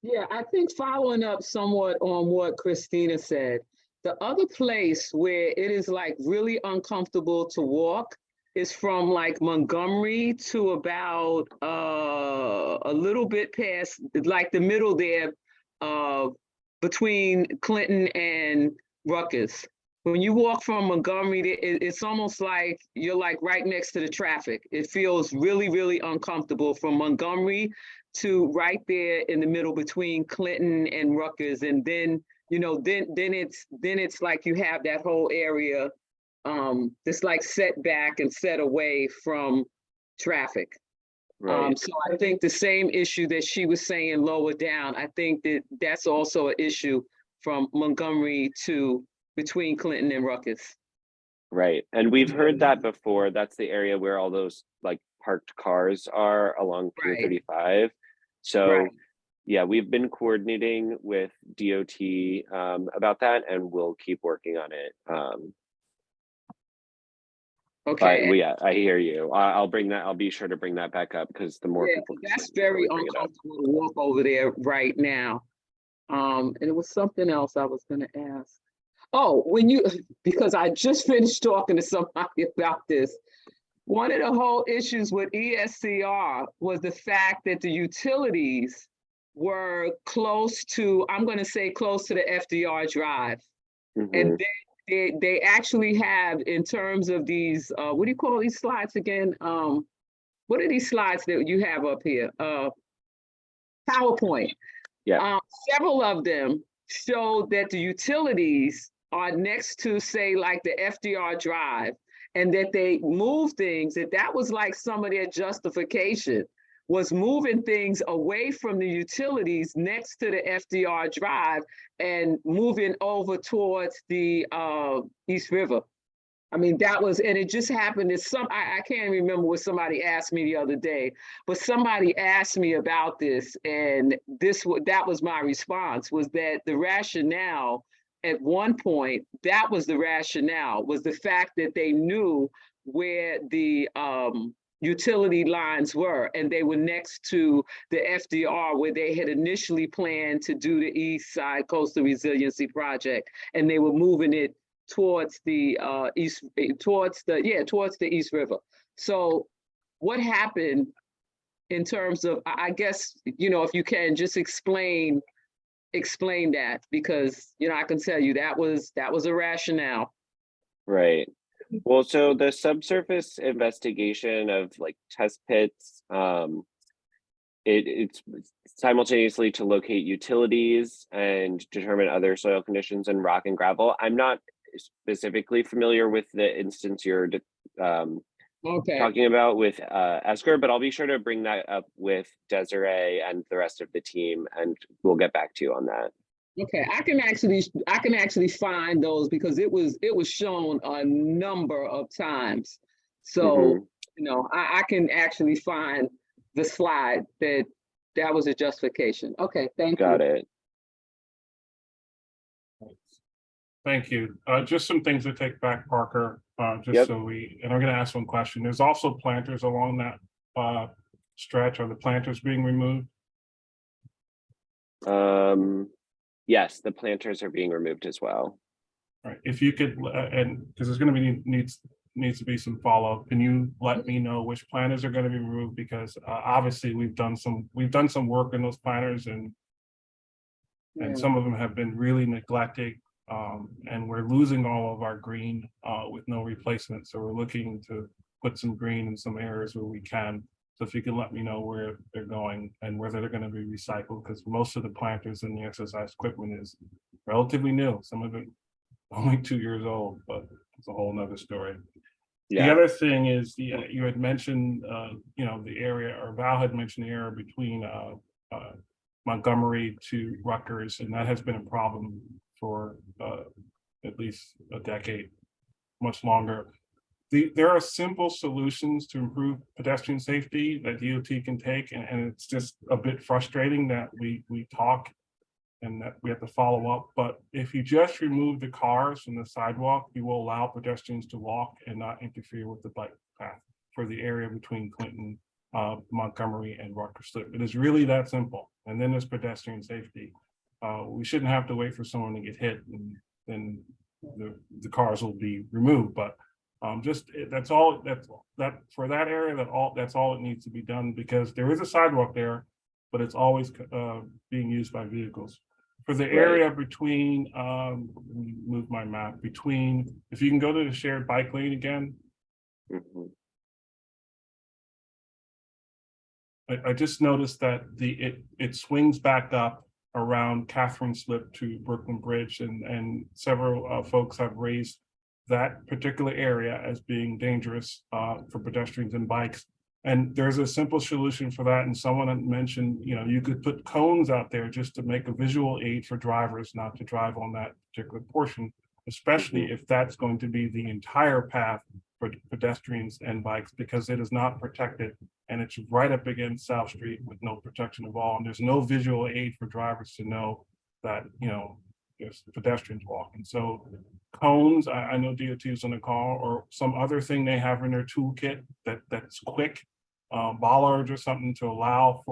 Yeah, I think following up somewhat on what Christina said, the other place where it is like really uncomfortable to walk is from like Montgomery to about a little bit past, like the middle there, between Clinton and Rutgers. When you walk from Montgomery, it's almost like you're like right next to the traffic. It feels really, really uncomfortable from Montgomery to right there in the middle between Clinton and Rutgers. And then, you know, then it's like you have that whole area that's like set back and set away from traffic. Right. So I think the same issue that she was saying lower down, I think that that's also an issue from Montgomery to between Clinton and Rutgers. Right. And we've heard that before. That's the area where all those like parked cars are along Pier Right. 35. So Right. yeah, we've been coordinating with DOT about that, and we'll keep working on it. Okay. But yeah, I hear you. I'll bring that. I'll be sure to bring that back up because the more Yeah, people, that's the more very we bring it up. uncomfortable to walk over there right now. And it was something else I was gonna ask. Oh, when you, because I just finished talking to somebody about this. One of the whole issues with ESCR was the fact that the utilities were close to, I'm gonna say close to the FDR drive. Mhm. And they actually have, in terms of these, what do you call these slides again? What are these slides that you have up here? PowerPoint. Yeah. Several of them show that the utilities are next to, say, like the FDR drive, and that they move things, that was like some of their justification, was moving things away from the utilities next to the FDR drive and moving over towards the East River. I mean, that was, and it just happened that I can't remember what somebody asked me the other day, but somebody asked me about this, and that was my response, was that the rationale at one point, that was the rationale, was the fact that they knew where the utility lines were, and they were next to the FDR where they had initially planned to do the East Side Coastal Resiliency Project, and they were moving it towards the towards the East River. So what happened in terms of, I guess, you know, if you can just explain that, because, you know, I can tell you that was a rationale. Right. Well, so the subsurface investigation of like test pits, it's simultaneously to locate utilities and determine other soil conditions and rock and gravel. I'm not specifically familiar with the instance you're talking about with Esker, but I'll be sure to bring that up with Desiree and the rest of the team, and we'll get back to you on that. Okay, I can actually find those, because it was shown a number of times. So, you know, I can actually find the slide that was a justification. Okay, thank you. Got it. Thank you. Just some things to take back, Parker, just so and I'm gonna ask one question. There's also planters along that stretch. Are the planters being removed? Yes, the planters are being removed as well. All right, if you could, and because there's going to be needs to be some follow-up, can you let me know which planters are going to be removed? Because obviously we've done some work in those planters, and some of them have been really neglected, and we're losing all of our green with no replacement. So we're looking to put some green in some areas where we can. So if you can let me know where they're going and whether they're going to be recycled, because most of the planters and the exercise equipment is relatively new. Some of it only 2 years old, but it's a whole nother story. Yeah. The other thing is you had mentioned, you know, the area, or Val had mentioned the area between Montgomery to Rutgers, and that has been a problem for at least a decade, much longer. There are simple solutions to improve pedestrian safety that DOT can take, and it's just a bit frustrating that we talk and that we have to follow up. But if you just remove the cars from the sidewalk, you will allow pedestrians to walk and not interfere with the bike path for the area between Clinton, Montgomery, and Rutgers. It is really that simple. And then there's pedestrian safety. We shouldn't have to wait for someone to get hit, and then the cars will be removed. But That's all, for that area, that's all it needs to be done, because there is a sidewalk there, but it's always being used by vehicles. For the area between, let me move my map, between, if you can go to the shared bike lane again. I just noticed that it swings back up around Catherine Slip to Brooklyn Bridge, and several folks have raised that particular area as being dangerous for pedestrians and bikes. And there's a simple solution for that. And someone had mentioned, you could put cones out there just to make a visual aid for drivers not to drive on that particular portion, especially if that's going to be the entire path for pedestrians and bikes, because it is not protected, and it's right up against South Street with no protection at all. And there's no visual aid for drivers to know that, there's pedestrians walking. So cones, I know DOT is on the call, or some other thing they have in their toolkit that's quick, bollards or something to allow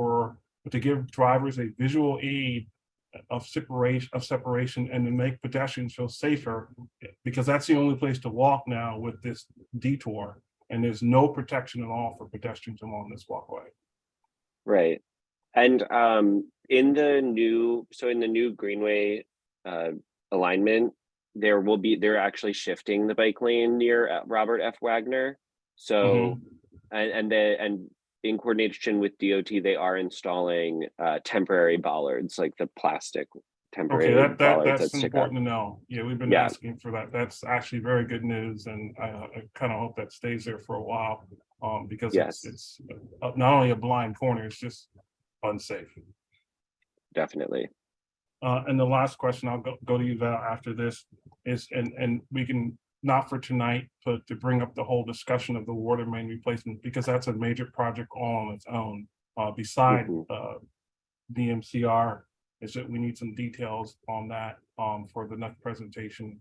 to give drivers a visual aid of separation and to make pedestrians feel safer, because that's the only place to walk now with this detour, and there's no protection at all for pedestrians along this walkway. Right. And in the new Greenway alignment, they're actually shifting the bike lane near Robert F. Wagner. So and in coordination with DOT, they are installing temporary bollards, like the plastic temporary bollards that's stick up. important to know. Yeah, we've been asking for that. That's actually very good news, and I kind of hope that stays there for a while, because it's not only a blind corner, it's just unsafe. Definitely. And the last question, I'll go to you, Val, after this is, and we can, not for tonight, but to bring up the whole discussion of the water main replacement, because that's a major project all on its own. Beside DMCR, is that we need some details on that for the next presentation.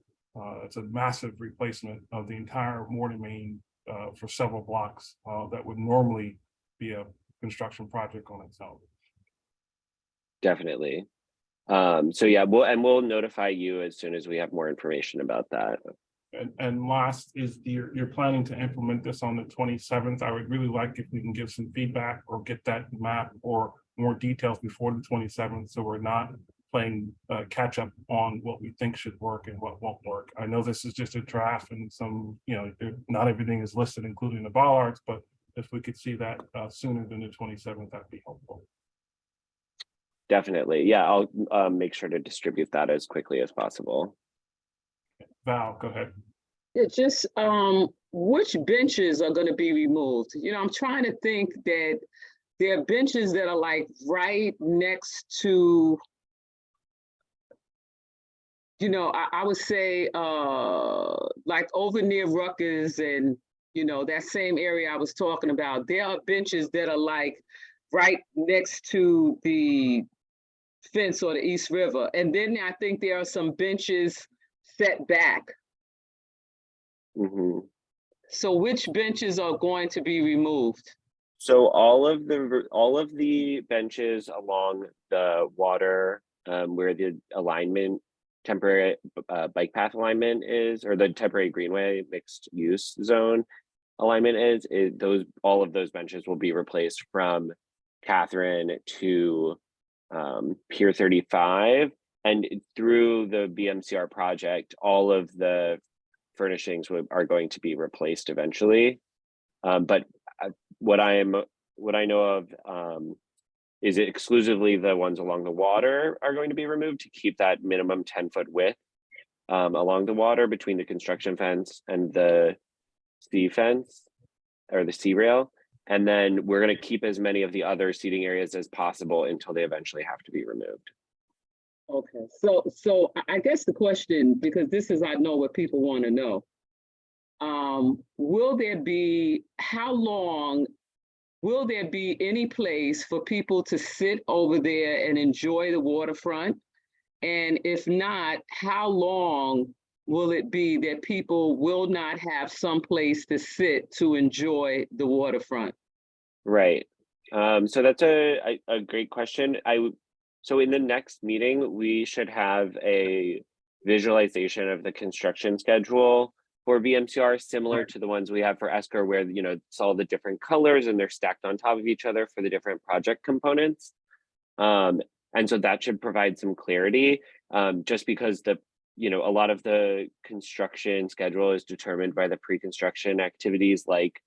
It's a massive replacement of the entire water main for several blocks that would normally be a construction project on its own. Definitely. So yeah, we'll notify you as soon as we have more information about that. And last is you're planning to implement this on the 27th. I would really like if we can give some feedback or get that map or more details before the 27th, so we're not playing catch up on what we think should work and what won't work. I know this is just a draft, and some, not everything is listed, including the bollards, but if we could see that sooner than the 27th, that'd be helpful. Definitely. Yeah, I'll make sure to distribute that as quickly as possible. Val, go ahead. Yeah, just which benches are going to be removed? I'm trying to think that there are benches that are like right next to, I would say like over near Rutgers and, that same area I was talking about. There are benches that are like right next to the fence or the East River. And then I think there are some benches set back. So which benches are going to be removed? So all of the benches along the water, where the alignment, temporary bike path alignment is, or the temporary greenway mixed use zone alignment is all of those benches will be replaced from Catherine to Pier 35, and through the BMCR project, all of the furnishings are going to be replaced eventually. But what I know of is exclusively the ones along the water are going to be removed to keep that minimum 10-foot width along the water between the construction fence and the sea fence, or the sea rail. And then we're going to keep as many of the other seating areas as possible until they eventually have to be removed. Okay, so I guess the question, because this is, I know what people want to know. How long will there be any place for people to sit over there and enjoy the waterfront? And if not, how long will it be that people will not have some place to sit to enjoy the waterfront? Right. So that's a great question. So in the next meeting, we should have a visualization of the construction schedule for VMCR, similar to the ones we have for ESCR, where, you know, it's all the different colors and they're stacked on top of each other for the different project components. And so that should provide some clarity, just because you know, a lot of the construction schedule is determined by the pre-construction activities, like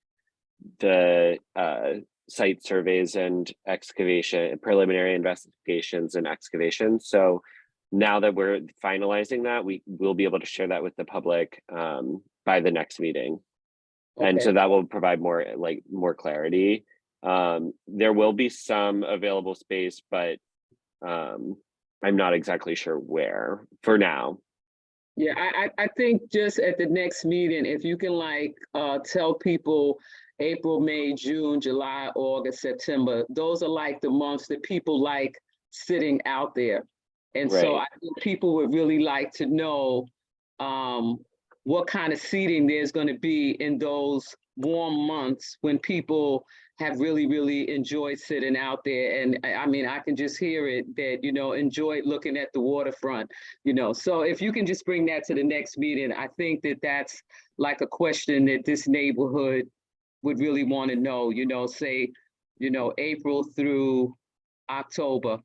the site surveys and excavation, preliminary investigations and excavations. So now that we're finalizing that, we will be able to share that with the public by the next meeting. And Okay. so that will provide more clarity. There will be some available space, but I'm not exactly sure where for now. Yeah, I think just at the next meeting, if you can tell people April, May, June, July, August, September, those are like the months that people like sitting out there. And so Right. I think people would really like to know what kind of seating there's going to be in those warm months when people have really, really enjoyed sitting out there. And I mean, I can just hear it that, you know, enjoyed looking at the waterfront, you know. So if you can just bring that to the next meeting, I think that that's like a question that this neighborhood would really want to know, you know, say, you know, April through October.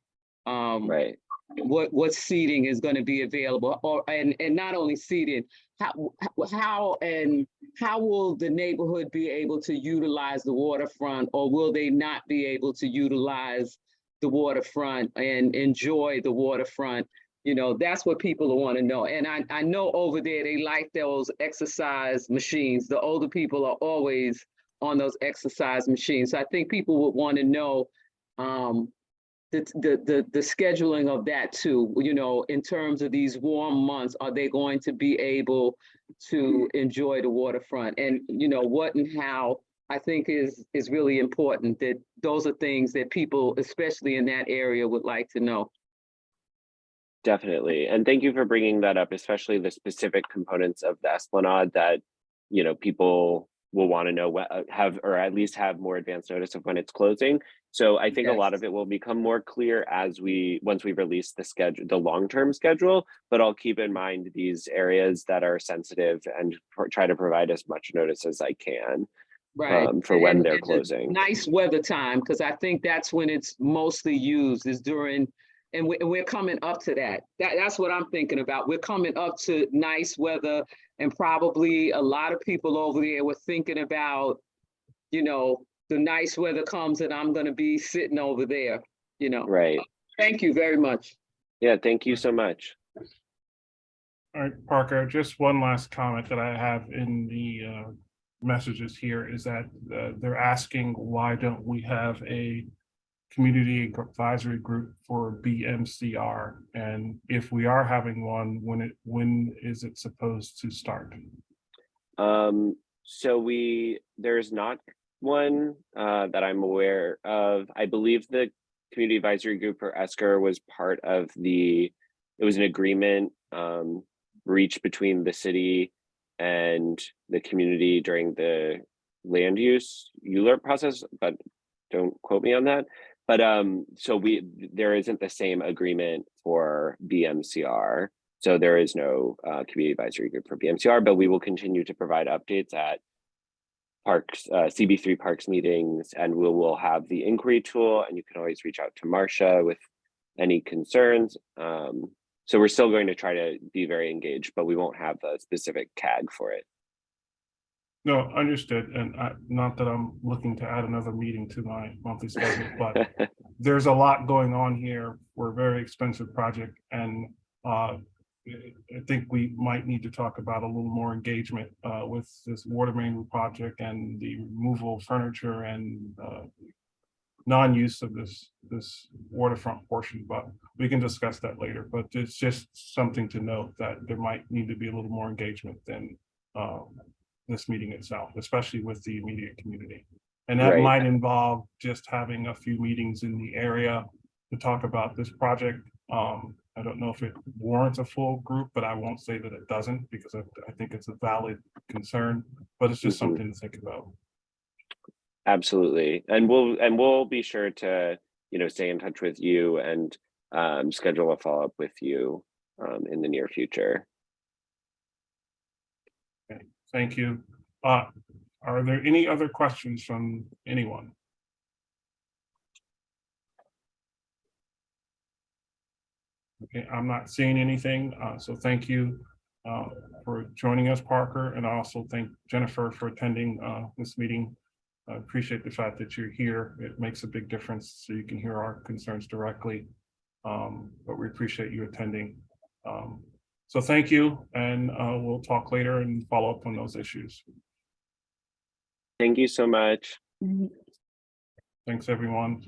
Right. What seating is going to be available, and not only seating, how will the neighborhood be able to utilize the waterfront, or will they not be able to utilize the waterfront and enjoy the waterfront? You know, that's what people want to know. And I know over there they like those exercise machines. The older people are always on those exercise machines. So I think people would want to know the scheduling of that too, you know, in terms of these warm months, are they going to be able to enjoy the waterfront? And, you know, what and how, I think is really important, that those are things that people, especially in that area, would like to know. Definitely. And thank you for bringing that up, especially the specific components of the Esplanade that, you know, people will want to know what or at least have more advanced notice of when it's closing. So I think a lot of it will become more clear once we release the schedule, the long-term schedule, but I'll keep in mind these areas that are sensitive and try to provide as much notice as I can. Right. For when they're And closing. nice weather time, because I think that's when it's mostly used, is during, and we're coming up to that. That's what I'm thinking about. We're coming up to nice weather, and probably a lot of people over there were thinking about, you know, the nice weather comes and I'm going to be sitting over there, you know. Right. Thank you very much. Yeah, thank you so much. All right, Parker, just one last comment that I have in the messages here is that they're asking, why don't we have a community advisory group for BMCR? And if we are having one, when is it supposed to start? So there's not one that I'm aware of. I believe the community advisory group for ESCR was part of it was an agreement reached between the city and the community during the land use ULURP process, but don't quote me on that. But so there isn't the same agreement for BMCR. So there is no community advisory group for BMCR, but we will continue to provide updates at parks, CB3 parks meetings, and we will have the inquiry tool, and you can always reach out to Marcia with any concerns. So we're still going to try to be very engaged, but we won't have a specific CAG for it. No, understood. And not that I'm looking to add another meeting to my monthly schedule, but there's a lot going on here for a very expensive project. And I think we might need to talk about a little more engagement with this water main project and the removal of furniture and non-use of this waterfront portion, but we can discuss that later. But it's just something to note that there might need to be a little more engagement than this meeting itself, especially with the immediate community. And that might involve just having a few meetings in the area to talk about this project. I don't know if it warrants a full group, but I won't say that it doesn't, because I think it's a valid concern, but it's just something to think about. Absolutely. And we'll be sure to, you know, stay in touch with you and schedule a follow-up with you in the near future. Okay. Thank you. Are there any other questions from anyone? Okay, I'm not seeing anything, so thank you for joining us, Parker, and I also thank Jennifer for attending this meeting. I appreciate the fact that you're here. It makes a big difference so you can hear our concerns directly. But we appreciate you attending. So thank you, and we'll talk later and follow up on those issues. Thank you so much. Thanks, everyone.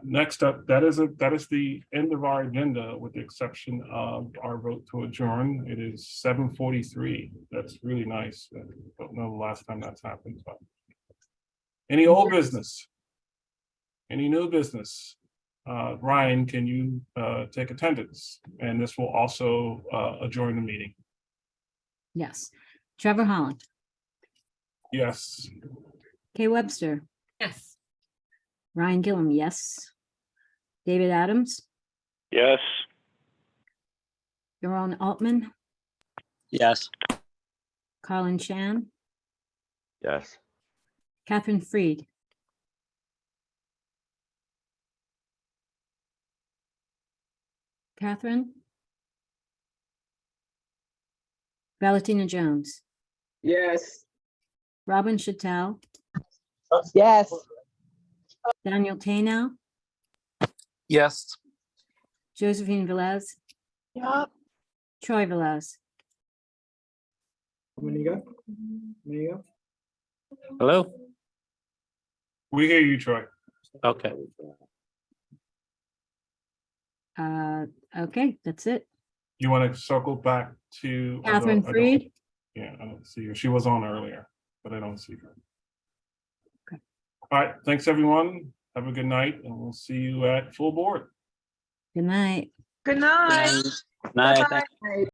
Next up, that is the end of our agenda, with the exception of our vote to adjourn. It is 7:43. That's really nice. I don't know the last time that's happened, but any old business? Any new business? Ryan, can you take attendance? And this will also adjourn the meeting. Yes. Trevor Holland, Yes. Kay Webster, Yes. Ryan Gillum, yes. David Adams, Yes. Yaron Altman, Yes. Colin Chan, Yes. Catherine Freed. Catherine? Valentina Jones, Yes. Robin Chattel, Yes. Daniel Tano, Yes. Josephine Velez, Yup. Troy Velez. Hello? We hear you, Troy. Okay. Okay, that's it. You want to circle back to Catherine Freed? Yeah, I don't see her. She was on earlier, but I don't see her. Okay. All right, thanks, everyone. Have a good night, and we'll see you at full board. Good night. Good night. Night. Bye-bye.